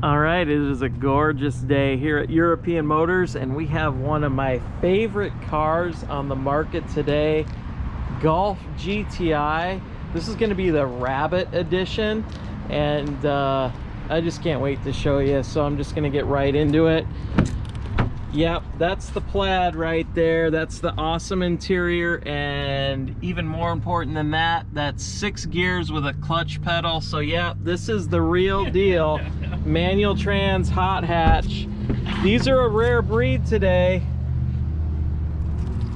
All right, it is a gorgeous day here at European Motors, and we have one of my favorite cars on the market today, Golf GTI. This is going to be the Rabbit edition, and I just can't wait to show you, so I'm just going to get right into it. Yep, that's the plaid right there. That's the awesome interior, and even more important than that, that's 6 gears with a clutch pedal. So yeah, this is the real deal. Manual trans, hot hatch. These are a rare breed today.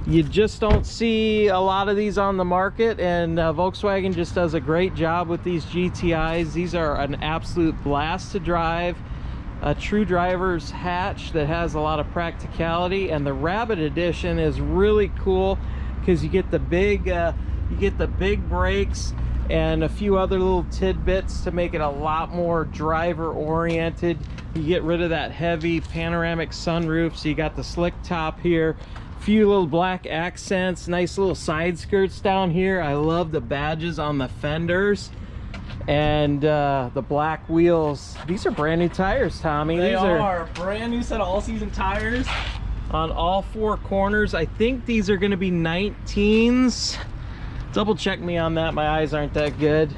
You just don't see a lot of these on the market, and Volkswagen just does a great job with these GTIs. These are an absolute blast to drive. A true driver's hatch that has a lot of practicality, and the Rabbit edition is really cool because you get the big brakes and a few other little tidbits to make it a lot more driver oriented. You get rid of that heavy panoramic sunroof, so you got the slick top here, a few little black accents, nice little side skirts down here. I love the badges on the fenders. And the black wheels. These are brand new tires, Tommy. These are brand new set of all-season tires on all 4 corners. I think these are going to be 19s. Double check me on that. My eyes aren't that good.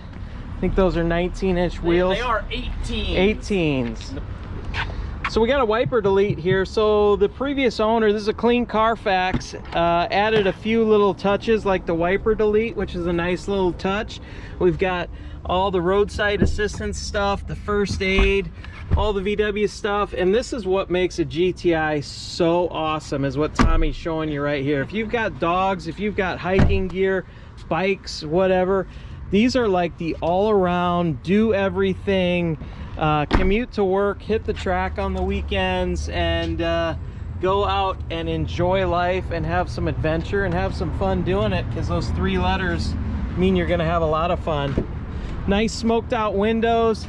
I think those are 19-inch wheels. They are 18s. So we got a wiper delete here. So the previous owner, this is a clean Carfax, added a few little touches like the wiper delete, which is a nice little touch. We've got all the roadside assistance stuff, the first aid, all the VW stuff, and this is what makes a GTI so awesome, is what Tommy's showing you right here. If you've got dogs, if you've got hiking gear, bikes, whatever, these are like the all-around, do everything, commute to work, hit the track on the weekends, and go out and enjoy life and have some adventure and have some fun doing it, because those 3 letters mean you're gonna have a lot of fun. Nice smoked out windows.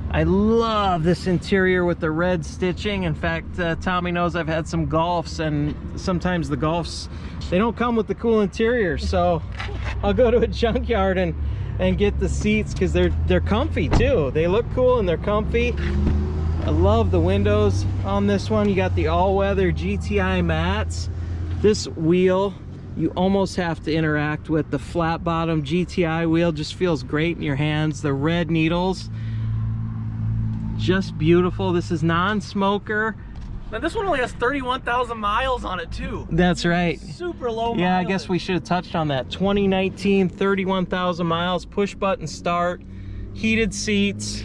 I love this interior with the red stitching. In fact, Tommy knows I've had some Golfs, and sometimes the Golfs, they don't come with the cool interior, so I'll go to a junkyard and get the seats, because they're comfy too. They look cool and they're comfy. I love the windows on this one. You got the all-weather GTI mats. This wheel, you almost have to interact with. The flat bottom GTI wheel just feels great in your hands. The red needles, just beautiful. This is non-smoker. Now this one only has 31,000 miles on it too. That's right. Super low mileage. Yeah, I guess we should have touched on that. 2019, 31,000 miles, push button start, heated seats.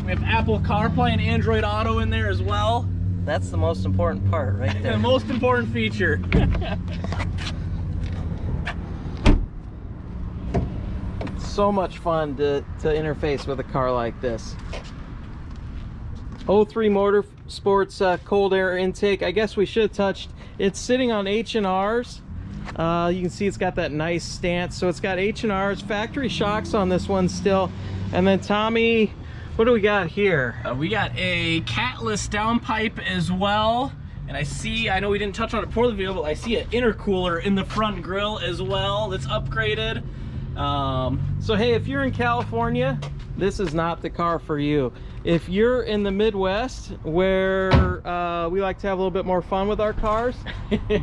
We have Apple CarPlay and Android Auto in there as well. That's the most important part right there. The most important feature. So much fun to interface with a car like this. 03 Motorsports cold air intake. I guess we should have touched. It's sitting on H&Rs. You can see it's got that nice stance. So it's got H&Rs, factory shocks on this one still. And then Tommy, what do we got here? We got a catless downpipe as well. And I know we didn't touch on it before the video, but I see an intercooler in the front grille as well that's upgraded. So hey, if you're in California, this is not the car for you. If you're in the Midwest, where we like to have a little bit more fun with our cars,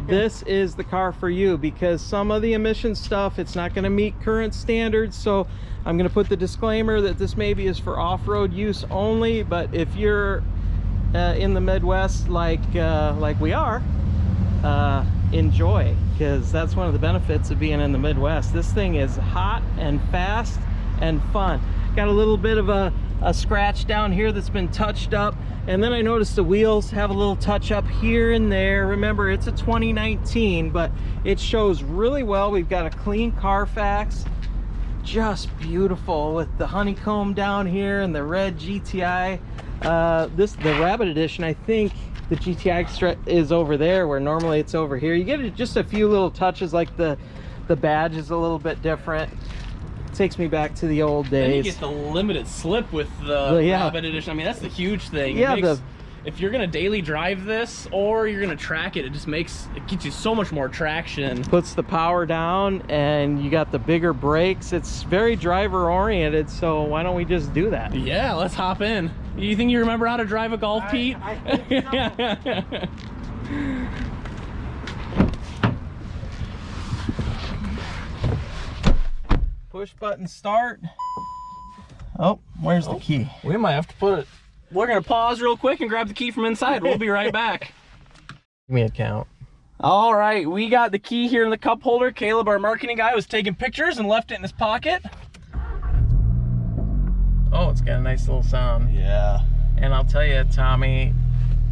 this is the car for you, because some of the emission stuff, it's not going to meet current standards. So I'm going to put the disclaimer that this maybe is for off-road use only, but if you're in the Midwest like we are, enjoy, because that's one of the benefits of being in the Midwest. This thing is hot and fast and fun. Got a little bit of a scratch down here that's been touched up, and then I noticed the wheels have a little touch up here and there. Remember, it's a 2019, but it shows really well. We've got a clean Carfax, just beautiful, with the honeycomb down here and the red GTI. The Rabbit edition, I think the GTI Extra is over there, where normally it's over here. You get just a few little touches, like the badge is a little bit different. Takes me back to the old days. And you get the limited slip with the Rabbit edition. I mean, that's the huge thing. Yeah, if you're gonna daily drive this or you're gonna track it, it gets you so much more traction. Puts the power down, and you got the bigger brakes. It's very driver oriented, so why don't we just do that? Yeah, let's hop in. You think you remember how to drive a Golf, Pete? I think so. Push button start. Oh, where's the key? We might have to put it. We're gonna pause real quick and grab the key from inside. We'll be right back. Give me a count. All right, we got the key here in the cup holder. Caleb, our marketing guy, was taking pictures and left it in his pocket. Oh, it's got a nice little sound. Yeah. And I'll tell you, Tommy,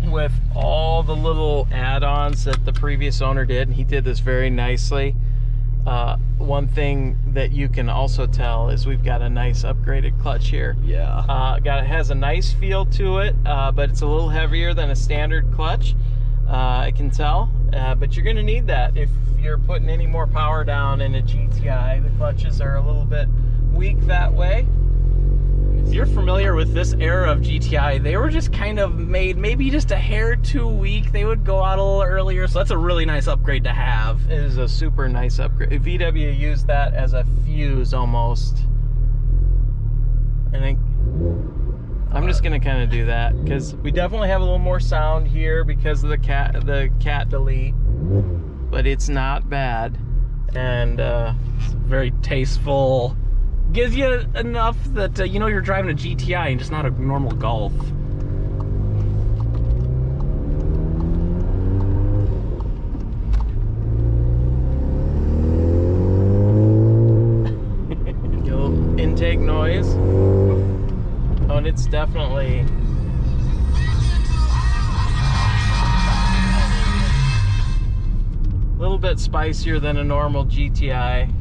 with all the little add-ons that the previous owner did, and he did this very nicely, one thing that you can also tell is we've got a nice upgraded clutch here. Yeah. It has a nice feel to it, but it's a little heavier than a standard clutch. I can tell, but you're going to need that if you're putting any more power down in a GTI. The clutches are a little bit weak that way. If you're familiar with this era of GTI, they were just kind of made maybe just a hair too weak. They would go out a little earlier, so that's a really nice upgrade to have. It is a super nice upgrade. VW used that as a fuse almost. And I'm just gonna kind of do that because we definitely have a little more sound here because of the cat delete, but it's not bad. And It's very tasteful. Gives you enough that you know you're driving a GTI and just not a normal Golf. little intake noise. Oh, and it's definitely a little bit spicier than a normal GTI.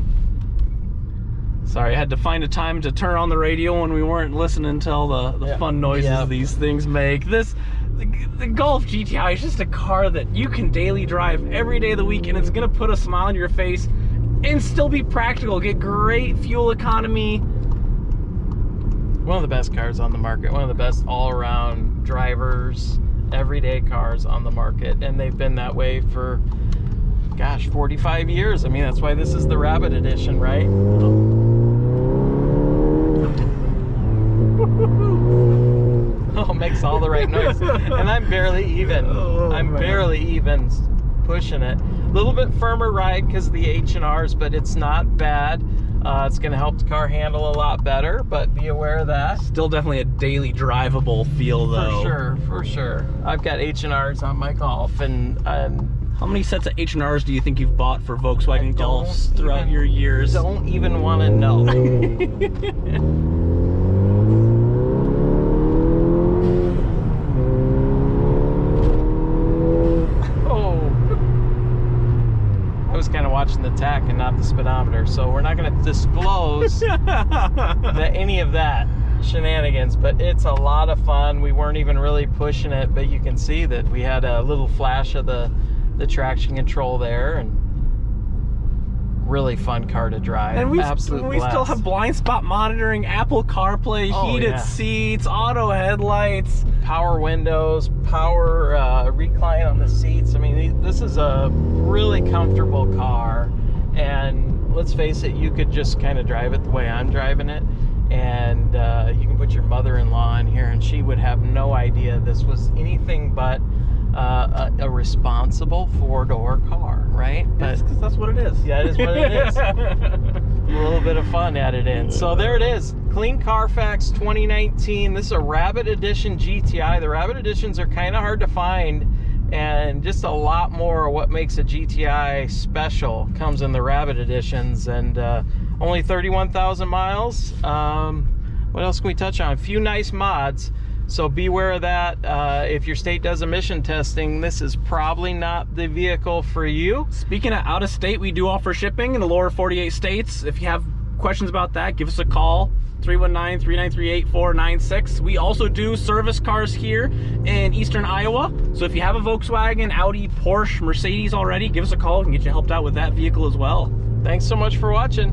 Sorry, I had to find a time to turn on the radio when we weren't listening until the fun noises these things make. The Golf GTI is just a car that you can daily drive every day of the week, and it's gonna put a smile on your face and still be practical, get great fuel economy. One of the best cars on the market, one of the best all-around drivers, everyday cars on the market, and they've been that way for, gosh, 45 years. I mean, that's why this is the Rabbit Edition, right? Oh, makes all the right noise. And I'm barely even. I'm barely even pushing it. A little bit firmer ride because of the H&Rs, but it's not bad. It's going to help the car handle a lot better, but be aware of that. Still definitely a daily drivable feel, though. For sure, for sure. I've got H&Rs on my Golf, and how many sets of H&Rs do you think you've bought for Volkswagen Golfs throughout your years? Don't even want to know. Kind of watching the tach and not the speedometer, so we're not going to disclose any of that shenanigans, but it's a lot of fun. We weren't even really pushing it, but you can see that we had a little flash of the traction control there, and really fun car to drive. And we Absolute still have blind spot monitoring, Apple CarPlay, heated seats, auto headlights, power windows, power recline on the seats. I mean, this is a really comfortable car, and let's face it, you could just kind of drive it the way I'm driving it, and you can put your mother-in-law in here and she would have no idea this was anything but a responsible four-door car, right? But because that's what it is. Yeah, it is what it is. A little bit of fun added in. So there it is. Clean Carfax 2019. This is a Rabbit Edition GTI. The Rabbit Editions are kind of hard to find, and just a lot more of what makes a GTI special comes in the Rabbit Editions, and only 31,000 miles. What else can we touch on? A few nice mods. So beware of that. If your state does emission testing, this is probably not the vehicle for you. Speaking of out of state, we do offer shipping in the lower 48 states. If you have questions about that, give us a call, 319-393-8496. We also do service cars here in Eastern Iowa. So if you have a Volkswagen, Audi, Porsche, Mercedes already, give us a call. We can get you helped out with that vehicle as well. Thanks so much for watching.